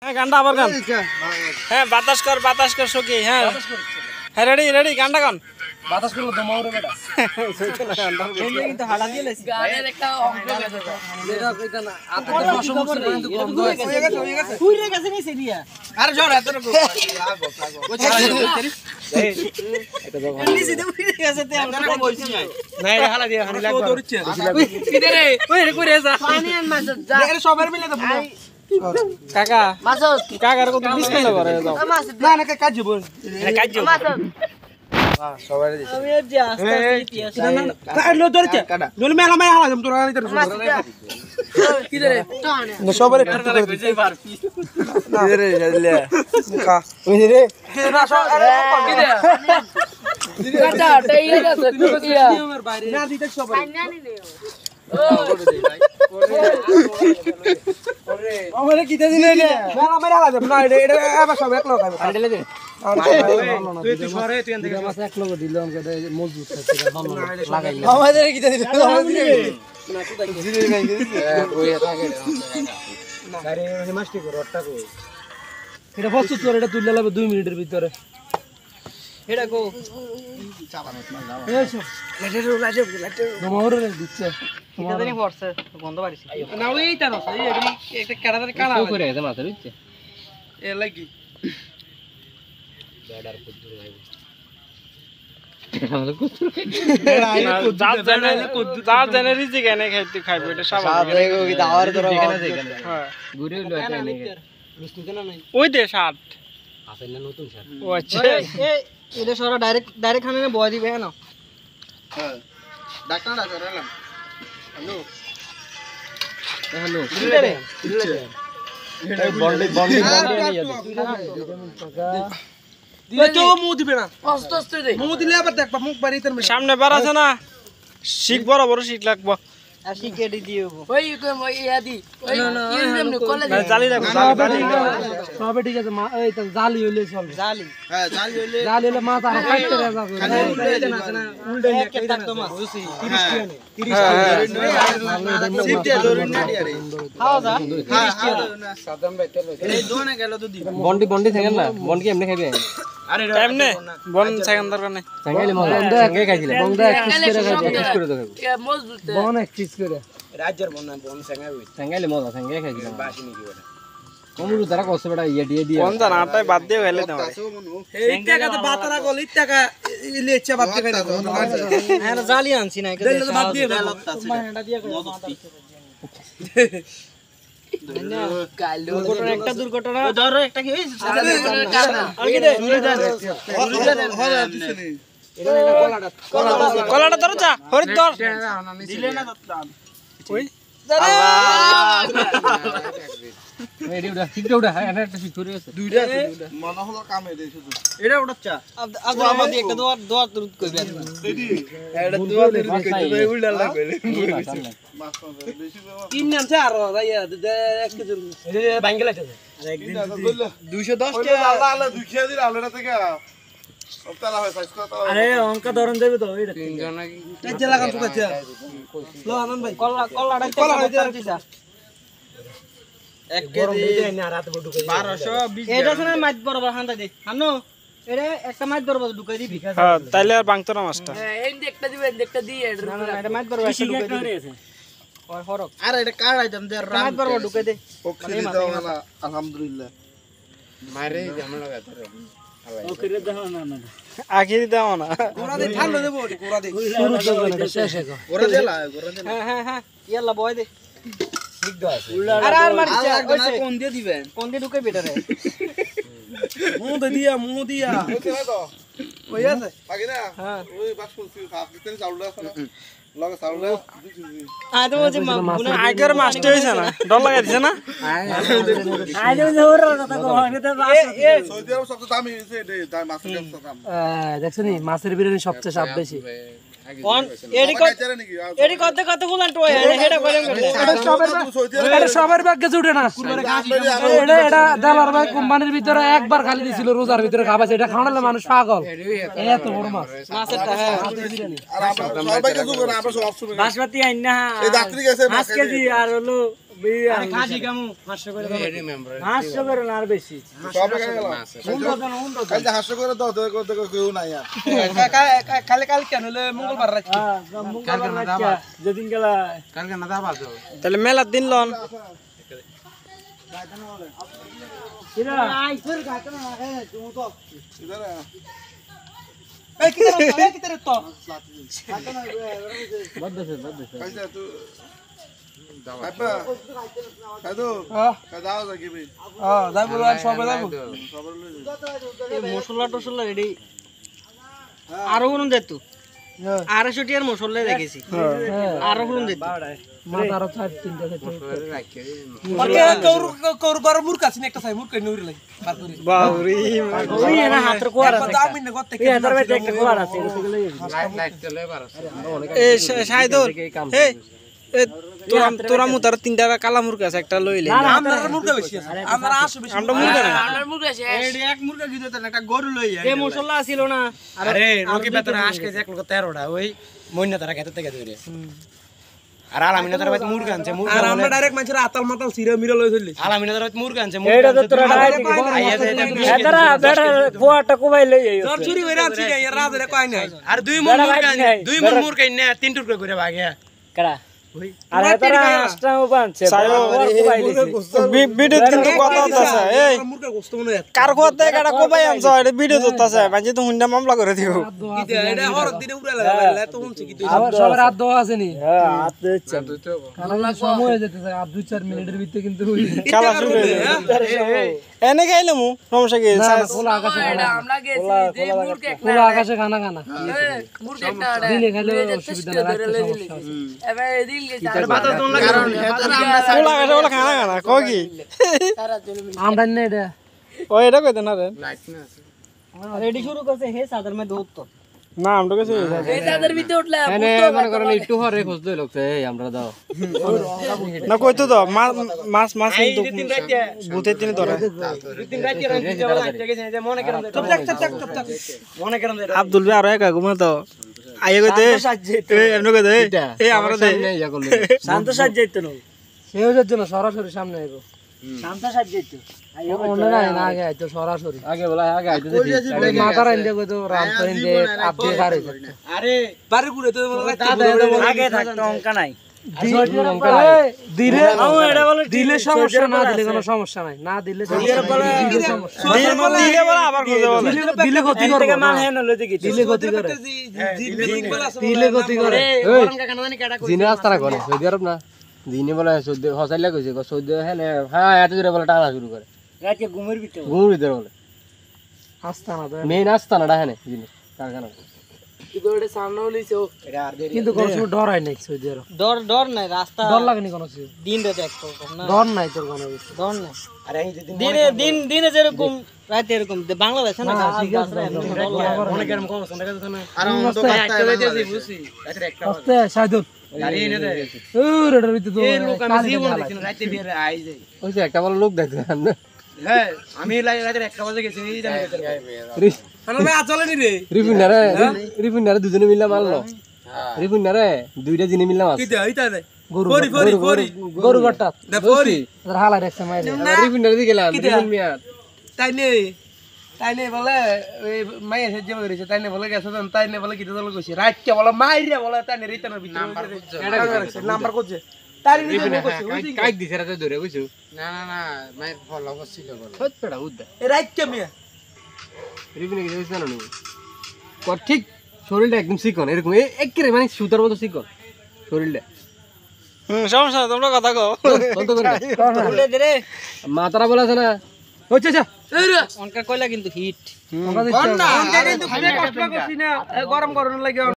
হ্যাঁ গানটা আবার গান। হ্যাঁ বাতাস কর সখী। হ্যাঁ হ্যাঁ রেডি রেডি গানটা গান। বাতাস করলো দমাউরে বেটা কিন্তু হাড়া দিয়ে লাইছি গানের একটা অঙ্ক গেছে তো এটা কইতা না আতে তো সমস্যা নাই কিন্তু কম দয় কুইরে গেছে নি সেদিয়া। আরে জোর এত না এটা তো নিচে দে কুইরে গেছে তে আমরা বলছি না। না এটা হালা দিয়ে খালি লাগবে। কিদে রে ওই রে কই রে যা পানি আন মাছ যা এর সবার মিলে তো কাকা মাছ কাকার কত বিসমিল্লাহ করে দাও। মাছ না না কাজ যাব এটা কাজ যাও। মাছ সবাই দিছে আমি আর যে আস্তে আস্তে ইতিহাস না কাটলো ধরছে জল মেলা মাই হালা তোরা নিতে কিদে রে টানে না সবার একটু করে দিছে কিদে রে জানলে কা ওই রে না সব আরে কিদে কাটা টাই গেছে কিয়া না দিতে সবাই পানি আনি নে আমারে কিতে দিলে রে মেলা মাই হালা না এটা এবার সব এক লোক খাবে খাইলে দে তুই তুই সরে তুই এখান মাছ এক লোক দিল আমাকে মজবুত আছে ভালো লাগাই আমাদের কিতে দিল না তো দেখি দিলে গাই দিছে ওই থাকে না আরে মাছটি করো ওটা কো এটা প্রস্তুত করে এটা তুলে লাগবে 2 মিনিটের ভিতরে এটা কো চাবানো না এসো লেটের দমাউরে দিচ্ছে এটা জানি পড়ছে গন্ধ বাড়িছে না ওইটা না এই একটা কাটাতে কানা করে গেছে মাছ বুঝছে এ লাগি বেডার কুদ্দুর ভাই যা জানে রিজি কেনে খাইতে খাইবে এটা স্বাভাবিক হ্যাঁ ঘুরে হলো এটা নেই ওই দে শার্ট আছে না নতুন শার্ট ও আচ্ছা এই এটা সরা ডাইরেক্ট খানে না বয় দিবে না হ্যাঁ ডাক্তার এলাম হ্যালো হ্যালো বন্ডি দিলে তো মুখ দিবে না আস্তে আস্তে দে মুখ দিলে আবার দেখবা মুখ বাড়িতে সামনে বার আছে না শিখ বড় শিখ লাগবো আর শিখেডি দিও ওই ওই ইয়াদি ওই ইউনিয়ন কলেজ জালি রাখো সবে ঠিক আছে এই তো জালি হইলে চলবে জালি হ্যাঁ জালি হইলে মাছ আর কাটতে যাবে খালি উল্টে না উল্টে একটা থাকতো মাছ 30 টাকা সিফটে ধরুন না আরে খাওয়া যা হ্যাঁ সাদম ভাই তেল এই দোনে গেল তো দি বন্ডি থাকেন না বন্ড কি এমনি খাইবে আরে এমনে বন সেকেন্ড দরকার নাই চাঙ্গাইলে মজা সঙ্গে খাইছিলে বন্ড এক্সকিউজ করে দাও মজবুত বন এক্সকিউজ করে রাজ্যের বন না বন সঙ্গে হই চাঙ্গাইলে মজা সঙ্গে খাইছিলে বাসি নাকি ওটা কমরু তারা কষ্ট বেটা ইয়ে দিয়ে কোন জানা আটাই বাদ দিয়ে গেলে দাও এই টাকা তো বাতারা গল এই টাকা ইলে ইচ্ছা বাদ দিয়ে খাইতা হ্যাঁ জালি আনছি না দিলে তো বাদ দিয়ে মানেটা দিয়ে করে কালো দুর্ঘটনা একটা দুর্ঘটনা ধরো একটা কি হইছে আর কি দে কলাটা ধরো যা হরিদ ধর দিলে না দাম ওই এডি উড়া ঠিক উড়া হ্যাঁ একটা ঠিক করে আছে দুইটা আছে দুইটা মনে হলো কাম হইছে শুধু এটা উড়াচ্ছা আজ আমাদের একটা দোয়া তুরুত কইবে এটা দুয়া দিয়ে কইতে উল্টা লাগবে তিন নামছে আর ভাইয়া এক কেজি এটা বাঙ্গলা আছে আর একদিন 210 টাকা আল্লাহ 200 দিন আলোটা থেকে সপ্তাহ হয় সাইজ কত আরে অঙ্ক ধরন দেবে তো এটা তিনজন এই যে লাগান তো কাছে লো আনন্দ ভাই কলাটা দিছা এক কেজি না রাত ঢুকে 1220 এটা শুনে মাছ বরাবর হান্তা দে হানো এটা একটা মাছ বরাবর ঢুকাই দিবি হ্যাঁ তাইলে আর বাংতো না মাছটা এই দেখটা দিবেন দেখটা দিয়ে না না এটা মাছ বরাবর একটা ঢুকাই দিবি ওই ফরক আরে এটা কার আইটেম দে মাছ বরাবর ঢুকাই দে ওকে দাও না আলহামদুলিল্লাহ মারে জামা লাগা ধরে আখিরি দাও না গোরা দে ঠান্ডা দেবো গোরা দে শুরু তো এটা শেষ হবে গোরা দে হ্যাঁ ইয়াল্লা বয় দে ঠিক দা আছে আরে আর মার কোন দিয়ে দিবেন কোন দিয়ে ঢুকাই বেটা রে মুহ দিয়া ওকে তো ওই আছে বাকি না হ্যাঁ ওই বাক্স ফুল খাপ দিতেন চাউলটা আছে না লগে চাউলটা আয় তো যে আগের মাস্টার হইছে না ডর লাগাই দিছে না আয় তো ওর কথা কো আমি তো সৌদি আরব সবচেয়ে দামি হইছে এটা দাম মাছের দাম দেখছনি মাছের বিরিয়ানি সবচেয়ে স্বাদ বেশি কোন এডি কত গুলান টয় হেডা কইলাম এটা সবার ভাগ্যে জুটে না এটা দালার ভাই কোম্পানির ভিতরে একবার খালি দিছিল রোজার ভিতরে খাবাইছে এটা খাওয়ালে মানুষ পাগল এত বড় মাছ মাছেরটা হ্যাঁ বিরিয়ানি আর আমরা সবাইকে জুগো না আমরা সব অপশন বাসমতি আইন না এই যাত্রী গেছে 5 কেজি আর হলো খাসি কামু 500 করে দাও 500 করে না আর বেশি সবে কাল যে হাস্য করে দাও তো কেউ নাই আর কালে কাল কেন হলে মঙ্গলবার রাত মঙ্গলবার রাতটা যেদিন গেলা কালকে না দাবা তো তাহলে মেলার দিন লন কিরা এই কি রে তো বদছে কালকে তো আপা কাদো কাদাও যাকি ভাই যাই বলো আর সবে যাবো এই মশলা টসলা রেডি আরো কোন দে তো 250 টিয়ার মশলা দেখেছি আরো কোন দে মাথার 4-3টা ওকে কোর গর মুরকা আছে একটা সাই মুরকা নইরে লাগে বার করে বাউরি ওই না হাতের কোয়ার আছে আমি না করতে এই হাতের মধ্যে একটা কোয়ার আছে এ শাইদুর এ তোরা মুতার তিনটা কালা মুরগা আছে একটা লইলে আমরা মুরগা বেশি আছে আমরা আসো বেশি আমরা মুরগা না আমার মুরগা শেষ এই এক মুরগা কি দিতে একটা গরু লই যায় এই মশলা ছিল না আরে রকি বেতন আস কেজি 1 লক্ষ 13টা ওই মইনা তারা খেতে থেকে ধরে আর আলামিনা তারা বাইতে মুরগা আনছে মুরগা আর আমরা ডাইরেক্ট মানুষের আতাল মাতাল সিরা মিরা লই চললি আলামিনা তারা বাইতে মুরগা আনছে এইটা তো তোরা এতরা বেড়া কোয়াটা কোবাই লই যাইও তোর চুরি হইরা আনছি না এর রাজরে কই নাই আর দুই মন মুরগা দুই মন মুরগা না তিন টুকরা করে ভাগে কারা আর এতরা আষ্টাও বানছে কোবাই লইছি ভিডিও কিন্তু কথা হতাছে এই মুরগা গোস্ত মনে হয় কার কথা এটা কোবাই আনছ এটা ভিডিও হতাছে মানে তো হুন্ডা মামলা করে দিও এটা হর দিনে উড়া লাগা তো হুনছে কি আবার সবার হাত দেওয়া আছে নি হ্যাঁ হাত দিচ্ছে কারণ সময় হয়ে যেতেছে আর 2-4 মিনিটের ভিতরে কিন্তু খেলা শুরু হয়ে যাবে এনে খাইলে মু সমস্যা কি খোলা আকাশে খানা আমরা গেছি যে মুরগা খোলা আকাশে খানা খানা মুরগা একটা দিনে খেলে অসুবিধা না রাখতে সমস্যা আছে এবার এদিন গেছি বাতা তোন লাগে কোলা কাছে ওলা খানা খানা কই কি আমরা না এটা ও এটা কইতে না রে রেডি শুরু করছে হে সাদার মে দুধ তো না আমরা কাছে এই সাদার ভিতরে উঠলা এনে মনে করেন একটু হরে খুঁজতে লোকতে আমরা দাও না কইতো তো মাছ মাছ কিন্তু ভূতে তিনি ধরে আব্দুল ভাই আর একা ঘুমা তো আইয়ে কইতে এমন কইতে এই আমরা দে শান্ত সাজ যাইতো না সেও যাচ্ছে না সরাসরি সামনে আইবো শান্ত সাজ যাইতো অন্য না না আগে আইতো সরাসরি আগে বলা আগে আইতো দেখি মাথার আইন্দে কইতো রাম করিন্দে আপনি গারে আরে বাড়ি ঘুরে তো আগে থাকতো অঙ্কা নাই দিলে এটা বলে দিলে সমস্যা না দিলে কোনো সমস্যা নাই না দিলে দিলে সমস্যা দিলে বলা আবার খুঁজে বলে দিলে ক্ষতি করে থেকে মাল হেন লইতে কি দিলে ক্ষতি করে দিলে ক্ষতি করে জিনে আস্তারা করে সৌদি আরব না জিনে বলে সৌদি হসাইলা কইছে সৌদি হ্যাঁ এত জোরে বলে টাকা শুরু করে রাতে ঘুমের ভিতরে বলে আস্তানা তো মেইন আস্তানা ডাহানে জিনে কারখানা কিন্তু কোনো সময় ডর হয় নাই সৌদি আরব ডর নাই রাস্তা ডর লাগেনি কোনো কিছু দিন রাতে এক না ডর নাই তোর কোনো কিছু ডর নাই আরে দিনে যেরকম রাতে এরকম বাংলাদেশে না ঠিক আছে অনেক এরকম কম আছে দেখা না আর একটা যাইতেছি বুঝছি রাতে একটা আস্তে সাইদুল গাড়ি এনে দে রেডার ভিতরে তো এই লোক আমি জীবন দেখছি না রাতে বের আই যাই ওই যে একটা বড় লোক দেখতে হ্যাঁ আমি রাতে 1 বাজে গেছি এই জানি আমরা চলে নি রে রিফুন্ডারে দুজনে মিললা মারলো রিফুন্ডারে দুইটা জিনে মিললা মারলো কি দে হইতা দে গরু ফরি গরু গট্টা দে ফরি তোর হালা দেখছে মাইরে রিফুন্ডারে দিকে গেলাম রিফুন মিয়া তাই নেই বলে ওই মাইয়া সেজে করেছে তাই নেই বলে গেছে তাই নেই বলে কি দল কইছে রাতকে বলে মাইরে বলে তাই নেই রিটার্নের ভিতরে নাম্বার করছে তাই নেই কইছে কাই দিছে রাতে ধরে বুঝছো না মায়ের ফলো করছিল বলে হতটা উদ্দা এই রাতকে মিয়া রিফুনে কি দিছ না কর ঠিক শরীরটা একদম চিকন এরকম একেবারে মানে সুতার মতো চিকন শরীরটা সমস্যা তোমরা কথা কও বন্ধ করে দে রে মাতারা বলা আছে না হচ্ছে আচ্ছা অনকা কইলা কিন্তু হিট কিন্তু কষ্ট করছি না গরম গরম লাগে